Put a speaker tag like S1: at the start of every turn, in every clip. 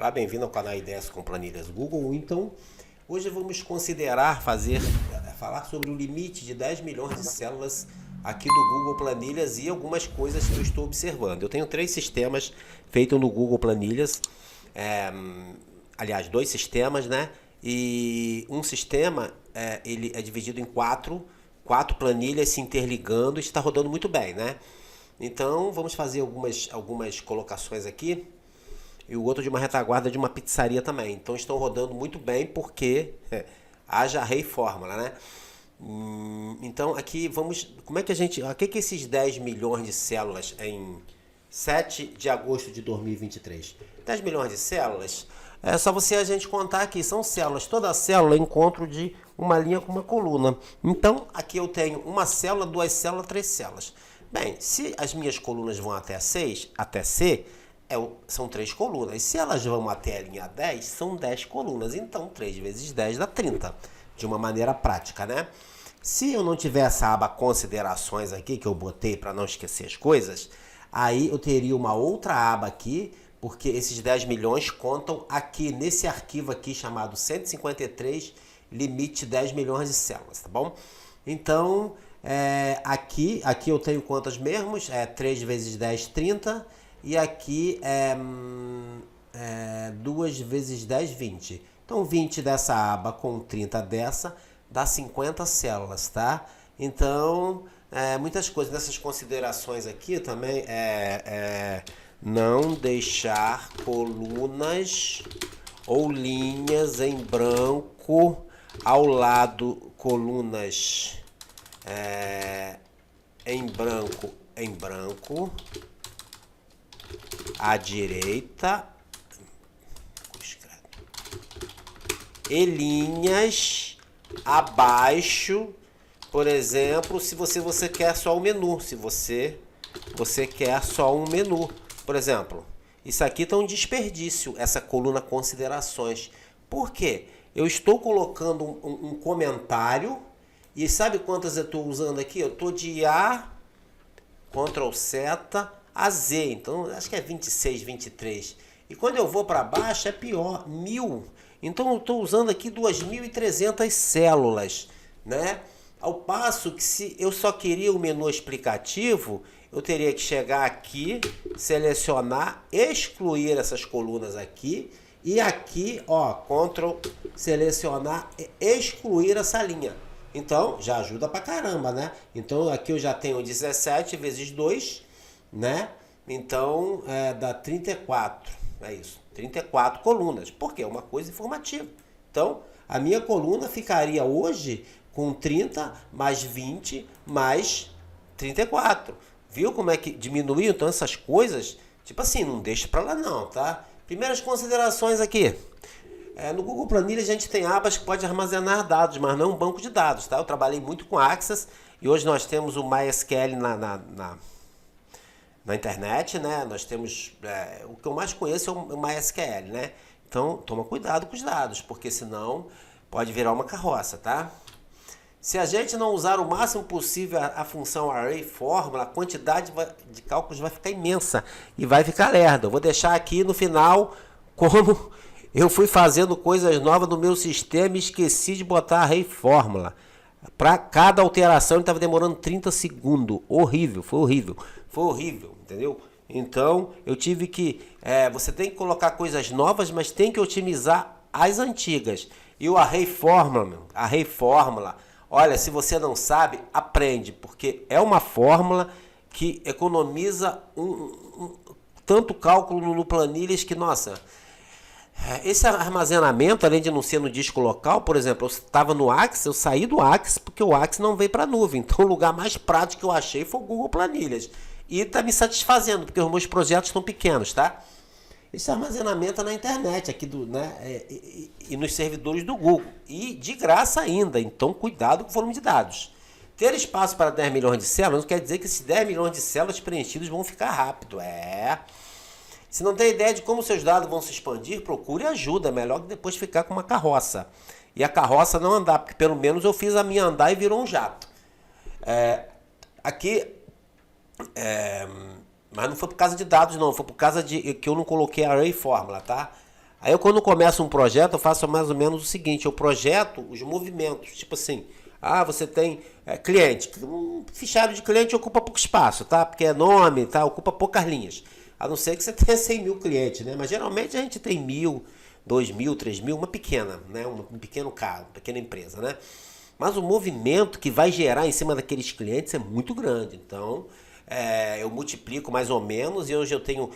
S1: Olá, bem-vindo ao canal Ideias com Planilhas Google. Então, hoje vamos falar sobre o limite de 10 milhões de células aqui do Google Planilhas e algumas coisas que eu estou observando. Eu tenho 3 sistemas feitos no Google Planilhas, aliás, 2 sistemas, né? E um sistema, ele é dividido em quatro planilhas se interligando e está rodando muito bem, né? Então, vamos fazer algumas colocações aqui. E o outro de uma retaguarda de uma pizzaria também. Então estão rodando muito bem porque haja rei fórmula, né? Então aqui vamos... Como é que a gente... O que é esses 10 milhões de células em 7 de agosto de 2023? 10 milhões de células, é só a gente contar aqui. São células. Toda célula é encontro de uma linha com uma coluna. Então aqui eu tenho uma célula, 2 células, 3 células. Bem, se as minhas colunas vão até 6, até C... são 3 colunas. E se elas vão até a linha 10, são 10 colunas. Então, 3 vezes 10 dá 30. De uma maneira prática, né? Se eu não tiver essa aba considerações aqui, que eu botei para não esquecer as coisas, aí eu teria uma outra aba aqui, porque esses 10 milhões contam aqui, nesse arquivo aqui, chamado 153, limite 10 milhões de células, tá bom? Então, aqui eu tenho quantas mesmos? 3 vezes 10, 30. E aqui 2 vezes 10, 20. Então 20 dessa aba com 30 dessa dá 50 células, tá? Então, muitas coisas nessas considerações aqui também não deixar colunas ou linhas em branco ao lado, colunas em branco à direita e linhas abaixo, por exemplo, se você quer só o menu, se você quer só um menu, por exemplo, isso aqui está um desperdício, essa coluna considerações. Por quê? Eu estou colocando um comentário e sabe quantas eu estou usando aqui? Eu estou de A, Ctrl seta, a Z, então acho que é 26, 23. E quando eu vou para baixo é pior, 1000. Então eu estou usando aqui 2300 células, né? Ao passo que se eu só queria o menu explicativo, eu teria que chegar aqui, selecionar, excluir essas colunas aqui e aqui, ó, Ctrl selecionar e excluir essa linha. Então já ajuda pra caramba, né? Então aqui eu já tenho 17 vezes 2, né? Então dá 34, é isso, 34 colunas, porque é uma coisa informativa. Então a minha coluna ficaria hoje com 30 mais 20 mais 34. Viu como é que diminuiu? Então essas coisas, tipo assim, não deixa pra lá não, tá? Primeiras considerações aqui. No Google Planilha a gente tem abas que pode armazenar dados, mas não um banco de dados, tá? Eu trabalhei muito com Access e hoje nós temos o MySQL na internet, né? Nós temos, o que eu mais conheço é o MySQL, né? Então, toma cuidado com os dados, porque senão pode virar uma carroça, tá? Se a gente não usar o máximo possível a função array formula, a quantidade de cálculos vai ficar imensa e vai ficar lerda. Eu vou deixar aqui no final como eu fui fazendo coisas novas no meu sistema e esqueci de botar array formula. Para cada alteração ele estava demorando 30 segundos. Horrível, foi horrível. Foi horrível, entendeu? Então eu tive que... você tem que colocar coisas novas, mas tem que otimizar as antigas. E o array formula, olha, se você não sabe, aprende, porque é uma fórmula que economiza tanto cálculo no planilhas que, nossa... Esse armazenamento, além de não ser no disco local, por exemplo, eu estava no Axis, eu saí do Axis porque o Axis não veio para a nuvem. Então o lugar mais prático que eu achei foi o Google Planilhas. E está me satisfazendo, porque os meus projetos estão pequenos, tá? Esse armazenamento é na internet, aqui e nos servidores do Google. E de graça ainda, então cuidado com o volume de dados. Ter espaço para 10 milhões de células não quer dizer que esses 10 milhões de células preenchidas vão ficar rápido. Se não tem ideia de como seus dados vão se expandir, procure ajuda. É melhor que depois ficar com uma carroça. E a carroça não andar, porque pelo menos eu fiz a minha andar e virou um jato. Aqui Mas não foi por causa de dados, não. Foi por causa de que eu não coloquei array fórmula, tá? Aí eu, quando começo um projeto, eu faço mais ou menos o seguinte, eu projeto os movimentos, tipo assim, você tem cliente, um fichário de cliente ocupa pouco espaço, tá? Porque é nome, tá? Ocupa poucas linhas. A não ser que você tenha 100 mil clientes, né? Mas geralmente a gente tem 1.000, 2.000, 3.000, uma pequena, né? Um pequeno carro, uma pequena empresa, né? Mas o movimento que vai gerar em cima daqueles clientes é muito grande. Então, eu multiplico mais ou menos e hoje eu tenho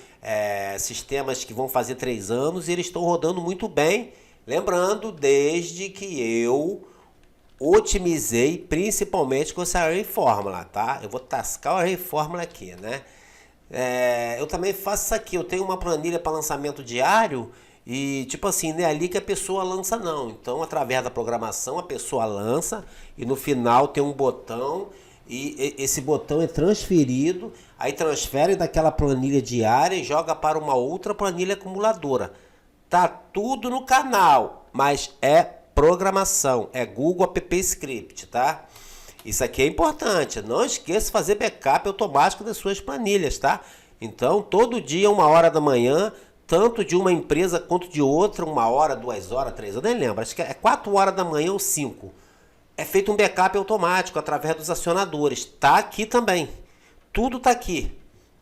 S1: sistemas que vão fazer 3 anos e eles estão rodando muito bem. Lembrando, desde que eu otimizei principalmente com essa Array Fórmula, tá? Eu vou tascar o Array Fórmula aqui, né? Eu também faço isso aqui, eu tenho uma planilha para lançamento diário e tipo assim, não é ali que a pessoa lança não. Então, através da programação, a pessoa lança e no final tem um botão e esse botão é transferido, aí transfere daquela planilha diária e joga para uma outra planilha acumuladora. Tá tudo no canal, mas é programação, é Google App Script, tá? Isso aqui é importante, não esqueça de fazer backup automático das suas planilhas, tá? Então, todo dia, 1 hora da manhã, tanto de uma empresa quanto de outra, 1 hora, 2 horas, 3 horas, nem lembro, acho que é 4 horas da manhã ou 5. É feito um backup automático através dos acionadores. Tá aqui também. Tudo tá aqui,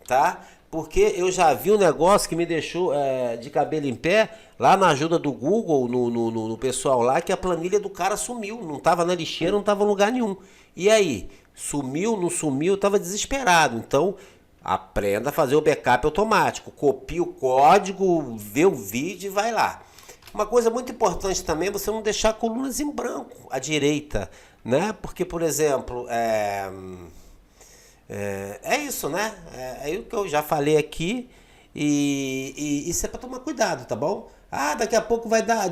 S1: tá? Porque eu já vi um negócio que me deixou de cabelo em pé, lá na ajuda do Google, no pessoal lá, que a planilha do cara sumiu. Não estava na lixeira, não estava em lugar nenhum. E aí? Sumiu, não sumiu? Eu estava desesperado. Então, aprenda a fazer o backup automático. Copia o código, vê o vídeo e vai lá. Uma coisa muito importante também é você não deixar colunas em branco à direita, né? Porque, por exemplo, isso, né? É o que eu já falei aqui e isso é para tomar cuidado, tá bom? Daqui a pouco vai dar,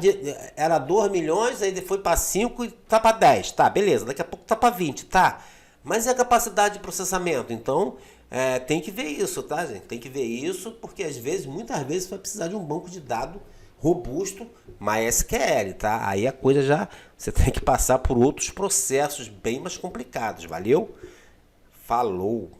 S1: era 2 milhões, aí foi para 5 e tá para 10, tá, beleza, daqui a pouco tá para 20, tá? Mas é a capacidade de processamento, então tem que ver isso, tá, gente? Tem que ver isso, porque às vezes, muitas vezes, vai precisar de um banco de dados robusto, MySQL, tá? Aí a coisa já, você tem que passar por outros processos bem mais complicados, valeu? Falou!